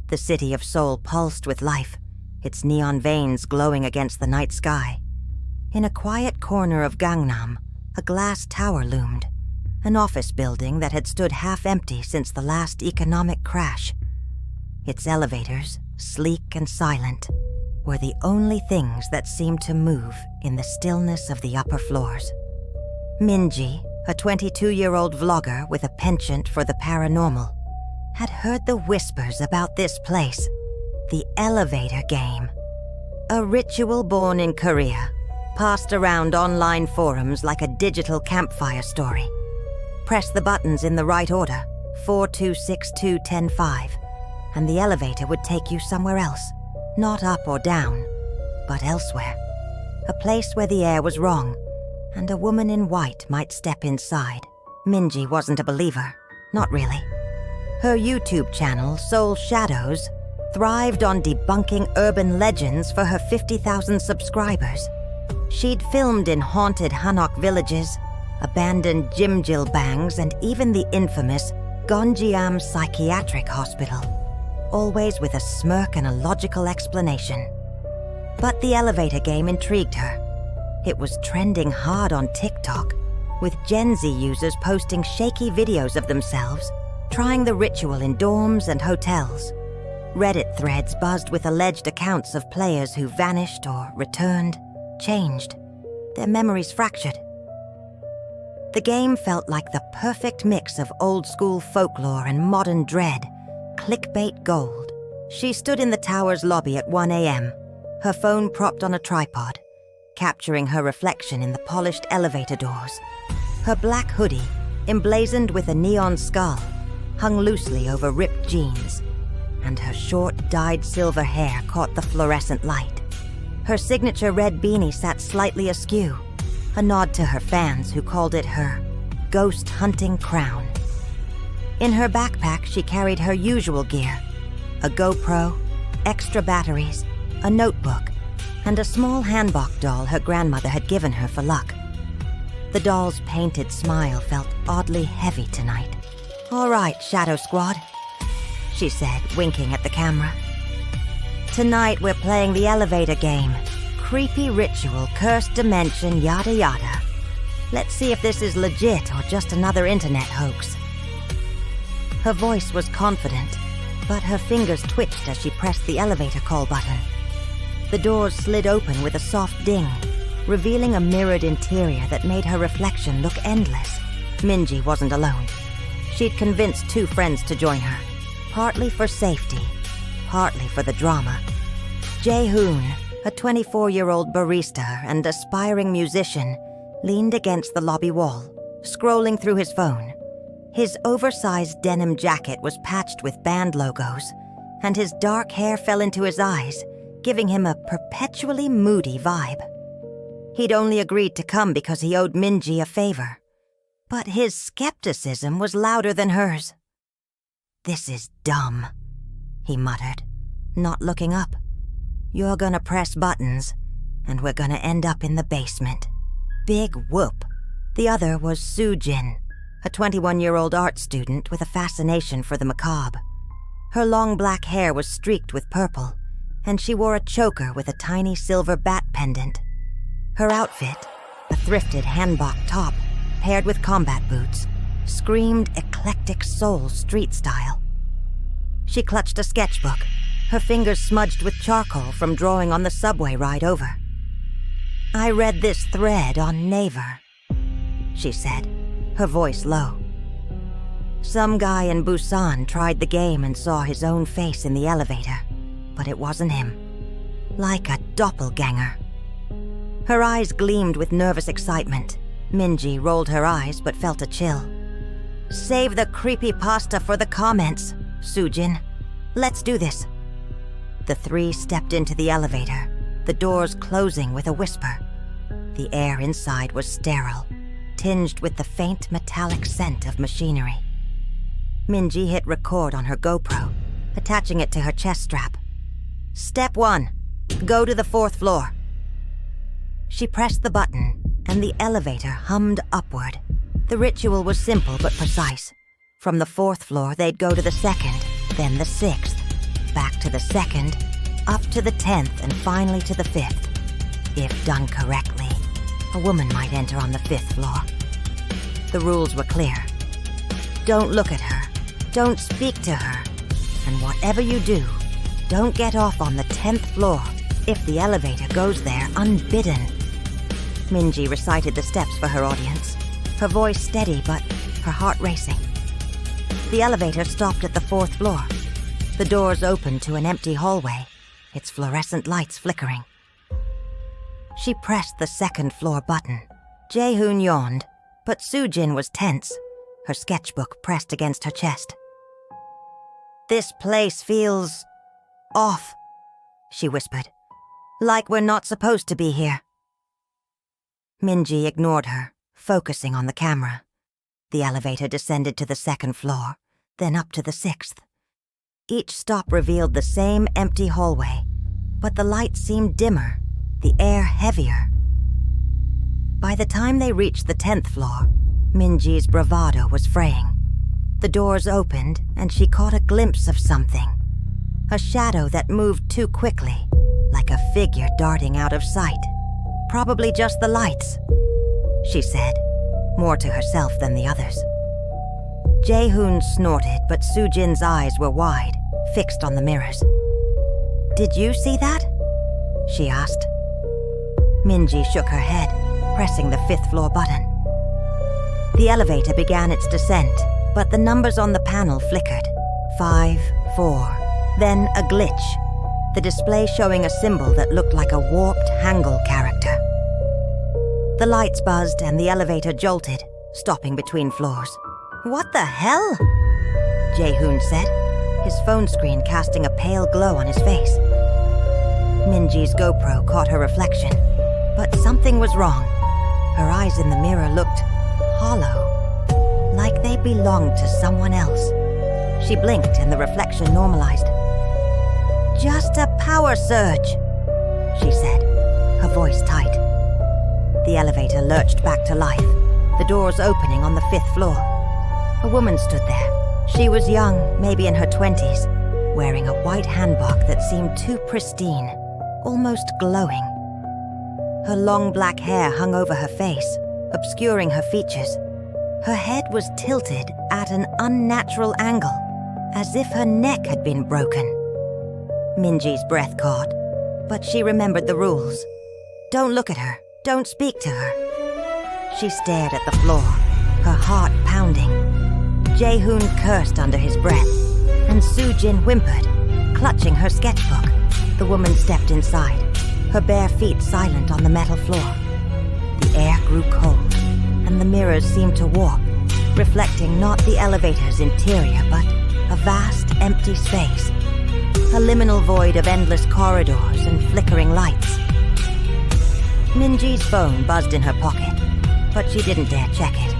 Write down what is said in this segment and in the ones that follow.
The city of Seoul pulsed with life, its neon veins glowing against the night sky. In a quiet corner of Gangnam, a glass tower loomed, an office building that had stood half empty since the last economic crash. Its elevators, sleek and silent, were the only things that seemed to move in the stillness of the upper floors. Minji, a 22-year-old vlogger with a penchant for the paranormal, had heard the whispers about this place, the elevator game. A ritual born in Korea, passed around online forums like a digital campfire story. Press the buttons in the right order, 4262 105, and the elevator would take you somewhere else, not up or down, but elsewhere. A place where the air was wrong, and a woman in white might step inside. Minji wasn't a believer, not really. Her YouTube channel, Soul Shadows, thrived on debunking urban legends for her 50,000 subscribers. She'd filmed in haunted Hanok villages, abandoned jjimjilbangs, and even the infamous Gonjiam Psychiatric Hospital, always with a smirk and a logical explanation. But the elevator game intrigued her. It was trending hard on TikTok, with Gen Z users posting shaky videos of themselves trying the ritual in dorms and hotels. Reddit threads buzzed with alleged accounts of players who vanished or returned, changed, their memories fractured. The game felt like the perfect mix of old-school folklore and modern dread, clickbait gold. She stood in the tower's lobby at 1 a.m., her phone propped on a tripod, capturing her reflection in the polished elevator doors. Her black hoodie, emblazoned with a neon skull, hung loosely over ripped jeans, and her short, dyed silver hair caught the fluorescent light. Her signature red beanie sat slightly askew, a nod to her fans who called it her ghost hunting crown. In her backpack, she carried her usual gear: a GoPro, extra batteries, a notebook, and a small hanbok doll her grandmother had given her for luck. The doll's painted smile felt oddly heavy tonight. "All right, Shadow Squad," she said, winking at the camera. "Tonight we're playing the elevator game. Creepy ritual, cursed dimension, yada yada. Let's see if this is legit or just another internet hoax." Her voice was confident, but her fingers twitched as she pressed the elevator call button. The doors slid open with a soft ding, revealing a mirrored interior that made her reflection look endless. Minji wasn't alone. She'd convinced 2 friends to join her, partly for safety, partly for the drama. Jae-hoon, a 24-year-old barista and aspiring musician, leaned against the lobby wall, scrolling through his phone. His oversized denim jacket was patched with band logos, and his dark hair fell into his eyes, giving him a perpetually moody vibe. He'd only agreed to come because he owed Minji a favor, but his skepticism was louder than hers. "This is dumb," he muttered, not looking up. "You're gonna press buttons, and we're gonna end up in the basement." Big whoop. The other was Soo-jin, a 21-year-old art student with a fascination for the macabre. Her long black hair was streaked with purple, and she wore a choker with a tiny silver bat pendant. Her outfit, a thrifted hanbok top paired with combat boots, screamed eclectic soul street style. She clutched a sketchbook, her fingers smudged with charcoal from drawing on the subway ride over. "I read this thread on Naver," she said, her voice low. "Some guy in Busan tried the game and saw his own face in the elevator, but it wasn't him. Like a doppelganger." Her eyes gleamed with nervous excitement. Minji rolled her eyes but felt a chill. "Save the creepypasta for the comments, Soo-jin. Let's do this." The 3 stepped into the elevator, the doors closing with a whisper. The air inside was sterile, tinged with the faint metallic scent of machinery. Minji hit record on her GoPro, attaching it to her chest strap. "Step 1. Go to the 4th floor." She pressed the button, and the elevator hummed upward. The ritual was simple but precise. From the 4th floor, they'd go to the 2nd, then the 6th, back back to the 2nd, up to the 10th, and finally to the 5th. If done correctly, a woman might enter on the 5th floor. The rules were clear. Don't look at her, don't speak to her, and whatever you do, don't get off on the 10th floor if the elevator goes there unbidden. Minji recited the steps for her audience, her voice steady but her heart racing. The elevator stopped at the 4th floor. The doors opened to an empty hallway, its fluorescent lights flickering. She pressed the 2nd floor button. Jae-hoon yawned, but Soo-jin was tense, her sketchbook pressed against her chest. "This place feels off," she whispered. "Like we're not supposed to be here." Minji ignored her, focusing on the camera. The elevator descended to the 2nd floor, then up to the 6th. Each stop revealed the same empty hallway, but the lights seemed dimmer, the air heavier. By the time they reached the 10th floor, Minji's bravado was fraying. The doors opened, and she caught a glimpse of something. A shadow that moved too quickly, like a figure darting out of sight. "Probably just the lights," she said, more to herself than the others. Jae-hoon snorted, but Soo-jin's eyes were wide, fixed on the mirrors. "Did you see that?" she asked. Minji shook her head, pressing the 5th floor button. The elevator began its descent, but the numbers on the panel flickered. 5, 4, then a glitch, the display showing a symbol that looked like a warped Hangul character. The lights buzzed and the elevator jolted, stopping between floors. "What the hell?" Jae-hoon said, his phone screen casting a pale glow on his face. Minji's GoPro caught her reflection, but something was wrong. Her eyes in the mirror looked hollow, like they belonged to someone else. She blinked and the reflection normalized. "Just a power surge," she said, her voice tight. The elevator lurched back to life, the doors opening on the 5th floor. A woman stood there. She was young, maybe in her 20s, wearing a white hanbok that seemed too pristine, almost glowing. Her long black hair hung over her face, obscuring her features. Her head was tilted at an unnatural angle, as if her neck had been broken. Minji's breath caught, but she remembered the rules. Don't look at her, don't speak to her. She stared at the floor, her heart pounding. Jae-hoon cursed under his breath, and Soo-jin whimpered, clutching her sketchbook. The woman stepped inside, her bare feet silent on the metal floor. The air grew cold, and the mirrors seemed to warp, reflecting not the elevator's interior, but a vast, empty space. A liminal void of endless corridors and flickering lights. Minji's phone buzzed in her pocket, but she didn't dare check it.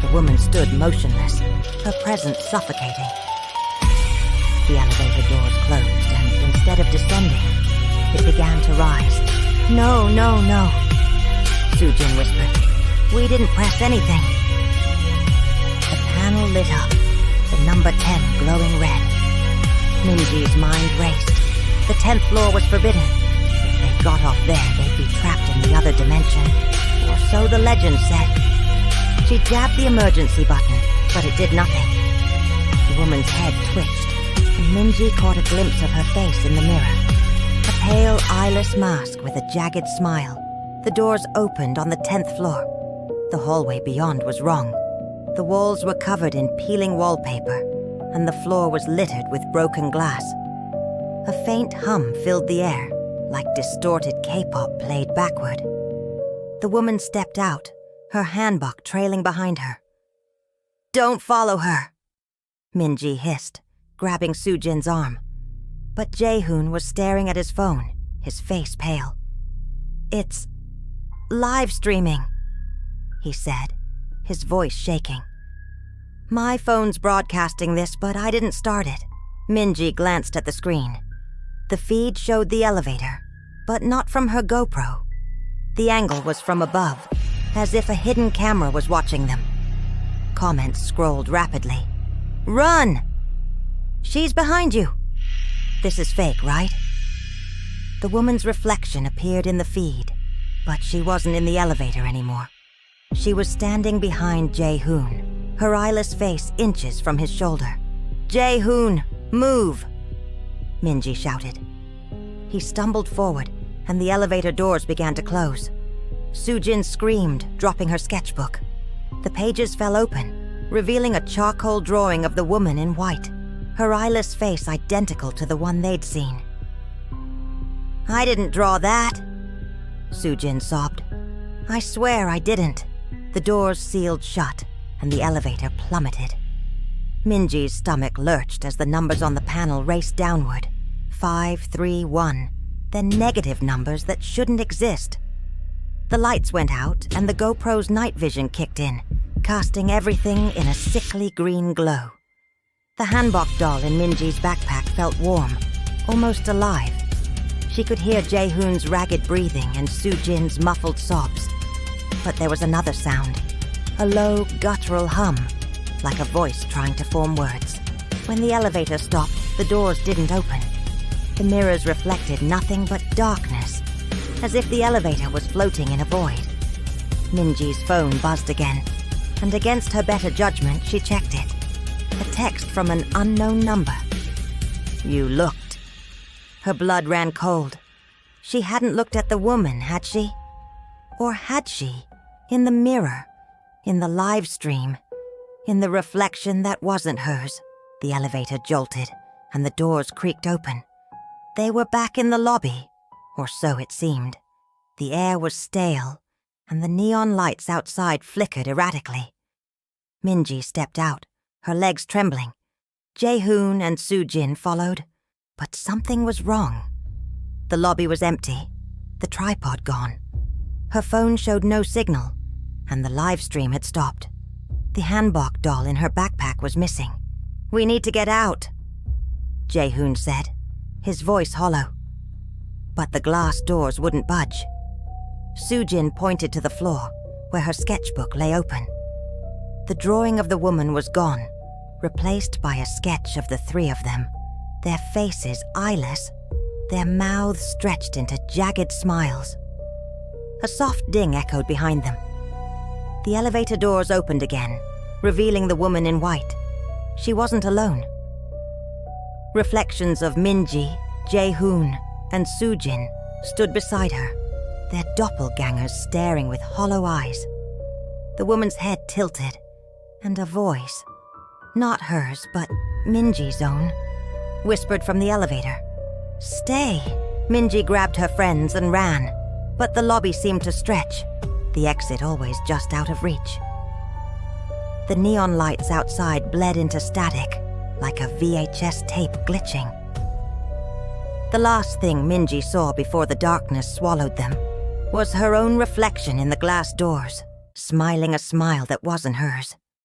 The woman stood motionless, her presence suffocating. The elevator doors closed, and instead of descending, it began to rise. "No, no, no," Soo-jin whispered. "We didn't press anything." The panel lit up, the number 10 glowing red. Minji's mind raced. The 10th floor was forbidden. If they got off there, they'd be trapped in the other dimension, or so the legend said. She jabbed the emergency button, but it did nothing. The woman's head twitched, and Minji caught a glimpse of her face in the mirror. A pale, eyeless mask with a jagged smile. The doors opened on the 10th floor. The hallway beyond was wrong. The walls were covered in peeling wallpaper, and the floor was littered with broken glass. A faint hum filled the air, like distorted K-pop played backward. The woman stepped out, her hanbok trailing behind her. "Don't follow her," Minji hissed, grabbing Soo-jin's arm. But Jae-hoon was staring at his phone, his face pale. "It's live streaming," he said, his voice shaking. "My phone's broadcasting this, but I didn't start it." Minji glanced at the screen. The feed showed the elevator, but not from her GoPro. The angle was from above, as if a hidden camera was watching them. Comments scrolled rapidly. "Run! She's behind you!" This is fake, right? The woman's reflection appeared in the feed, but she wasn't in the elevator anymore. She was standing behind Jae-hoon, her eyeless face inches from his shoulder. "Jae-hoon, move!" Minji shouted. He stumbled forward, and the elevator doors began to close. Soo-jin screamed, dropping her sketchbook. The pages fell open, revealing a charcoal drawing of the woman in white, her eyeless face identical to the one they'd seen. "I didn't draw that," Soo-jin sobbed. "I swear I didn't." The doors sealed shut, and the elevator plummeted. Minji's stomach lurched as the numbers on the panel raced downward. 531, then negative numbers that shouldn't exist. The lights went out, and the GoPro's night vision kicked in, casting everything in a sickly green glow. The hanbok doll in Minji's backpack felt warm, almost alive. She could hear Jae-hoon's ragged breathing and Soo-jin's muffled sobs. But there was another sound, a low, guttural hum, like a voice trying to form words. When the elevator stopped, the doors didn't open. The mirrors reflected nothing but darkness, as if the elevator was floating in a void. Minji's phone buzzed again, and against her better judgment, she checked it. A text from an unknown number. "You looked." Her blood ran cold. She hadn't looked at the woman, had she? Or had she? In the mirror, in the live stream, in the reflection that wasn't hers. The elevator jolted, and the doors creaked open. They were back in the lobby, or so it seemed. The air was stale, and the neon lights outside flickered erratically. Minji stepped out, her legs trembling. Jae-hoon and Soo-jin followed, but something was wrong. The lobby was empty, the tripod gone. Her phone showed no signal, and the live stream had stopped. The hanbok doll in her backpack was missing. "We need to get out," Jae-hoon said, his voice hollow. But the glass doors wouldn't budge. Soo-jin pointed to the floor, where her sketchbook lay open. The drawing of the woman was gone, replaced by a sketch of the three of them, their faces eyeless, their mouths stretched into jagged smiles. A soft ding echoed behind them. The elevator doors opened again, revealing the woman in white. She wasn't alone. Reflections of Minji, Jae-hoon, and Soo-jin stood beside her, their doppelgangers staring with hollow eyes. The woman's head tilted, and a voice, not hers, but Minji's own, whispered from the elevator. "Stay!" Minji grabbed her friends and ran, but the lobby seemed to stretch, the exit always just out of reach. The neon lights outside bled into static, like a VHS tape glitching. The last thing Minji saw before the darkness swallowed them was her own reflection in the glass doors, smiling a smile that wasn't hers.